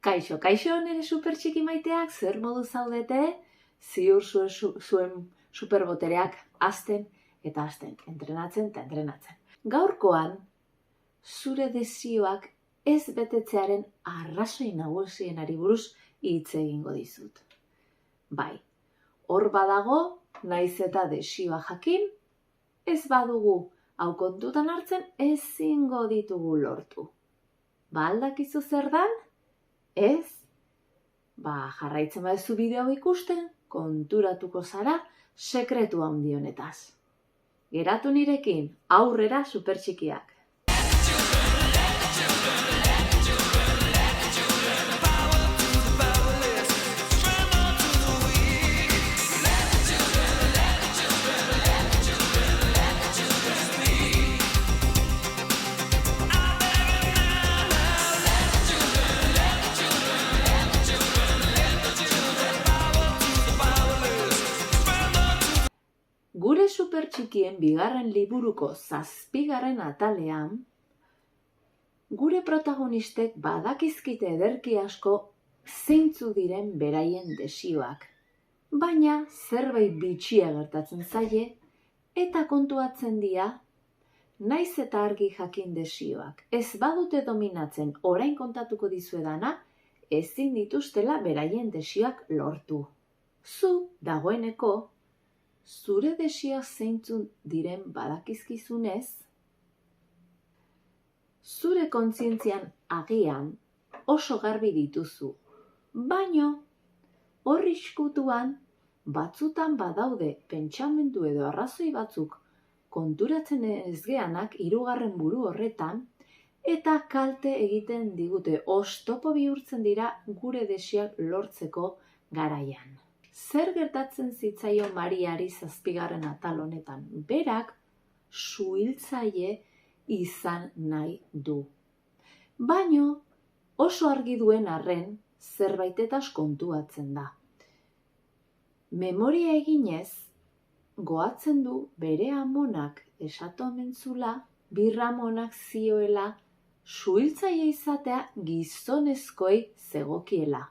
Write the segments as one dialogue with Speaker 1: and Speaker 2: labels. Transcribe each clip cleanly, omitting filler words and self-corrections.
Speaker 1: Kaixo, kaixo, nire super txiki maiteak, zer modu zaudete? Ziur zuen superbotereak azten eta azten, entrenatzen eta entrenatzen. Gaurkoan, zure desioak ez betetzearen arrazoi nagusienari buruz hitz egingo dizut. Bai, hor badago, naiz eta desioa jakin, ez badugu hau kontutan hartzen ezingo ditugu lortu. Ba aldakizu zer dan? Ez? Ba, jarraitzen baduzu bideo ikusten, konturatuko zara sekretu handi honetaz. Geratu nirekin, aurrera super txikiak. Gure super txikien bigarren liburuko 7. atalean, gure protagonistek badakizkite ederki asko zeintzu diren beraien desioak. Baina zerbait bitxia gertatzen zaie eta kontuatzen dira, naiz eta argi jakin desioak. Ez badute dominatzen orain kontatuko dizuedana, ezin dituztela beraien desioak lortu. Zu dagoeneko, zure desioak zeintzun diren badakizkizunez, zure kontzientzian agian oso garbi dituzu, baino hor iskutuan batzutan badaude pentsamendu edo arrazoi batzuk konturatzen ez geanak 3. buru horretan eta kalte egiten digute, oztopo bihurtzen dira gure desioak lortzeko garaian. Zer gertatzen zitzaio Mariari 7. atal honetan? Berak suhiltzaile izan nahi du. Baino oso argi duen arren zerbaitetaz kontuatzen da. Memoria eginez, goatzen du bere amonak esatu omen zula, birramonak zioela, suhiltzaile izatea gizonezkoei zegokiela.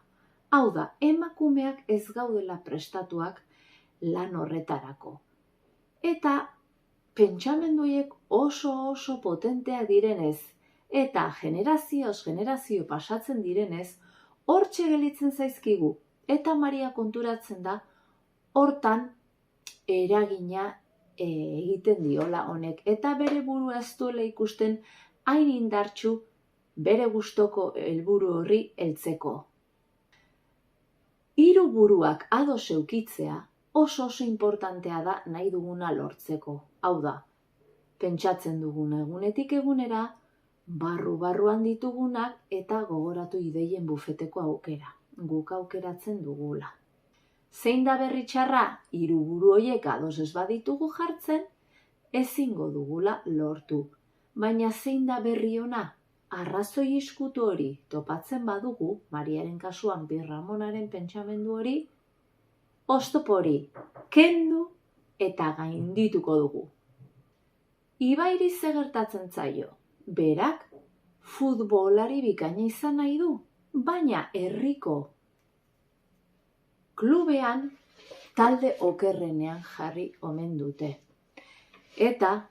Speaker 1: Hau da, emakumeak ez gaudela prestatuak lan horretarako. Eta pentsamenduiek oso potenteak direnez, eta generazioz generazio pasatzen direnez, hortxe gelitzen zaizkigu. Eta Maria konturatzen da, hortan eragina egiten diola honek. Eta bere burua ez duela ikusten hain indartsu bere gustoko helburu horri heltzeko. 3 buruak ados eukitzea oso inportantea da nahi duguna lortzeko. Hau da, pentsatzen duguna egunetik egunera, barruan ditugunak eta gogoratu ideien bufeteko aukera. Guk aukeratzen dugula. Zein da berri txarra? 3 buru horiek ados ez baditugu jartzen, ezingo dugula lortu. Baina zein da berri ona? Arrazoi iskutu hori topatzen badugu, Mariaren kasuan birramonaren pentsamendu hori, oztopo hori kendu eta gaindituko dugu. Ibairi ze gertatzen zaio, berak futbolari bikaina izan nahi du, baina herriko klubean talde okerrenean jarri omen dute. Eta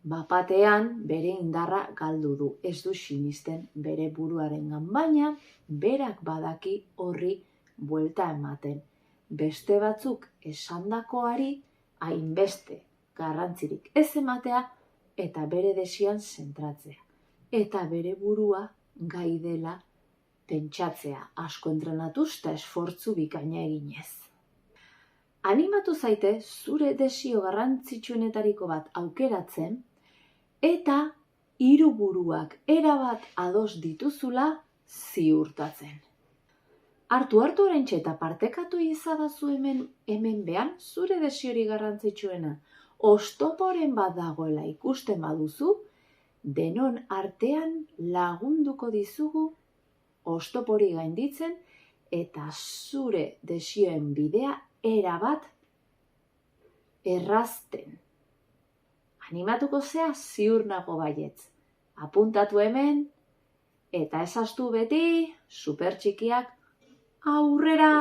Speaker 1: bapatean bere indarra galdu du, ez du sinisten bere buruarengan, baina berak badaki horri buelta ematen. Beste batzuk esandakoari hainbeste garrantzirik ez ematea eta bere desioan zentratzea. Eta bere burua gai dela pentsatzea, asko entrenatuz eta esfortzu bikaina eginez. Animatu zaite zure desio garrantzitsuenetariko bat aukeratzen eta 3 buruak erabat ados dituzula ziurtatzen. Hartu oraintxe eta partekatu izadazu hemen behan zure desiori garrantzitsuena. Oztoporen bat dagoela ikusten baduzu, denon artean lagunduko dizugu oztopori gainditzen eta zure desioen bidea erabat errazten. Animatuko zea ziur nago baietz. Apuntatu hemen eta ezaztu beti, super txikiak, aurrera!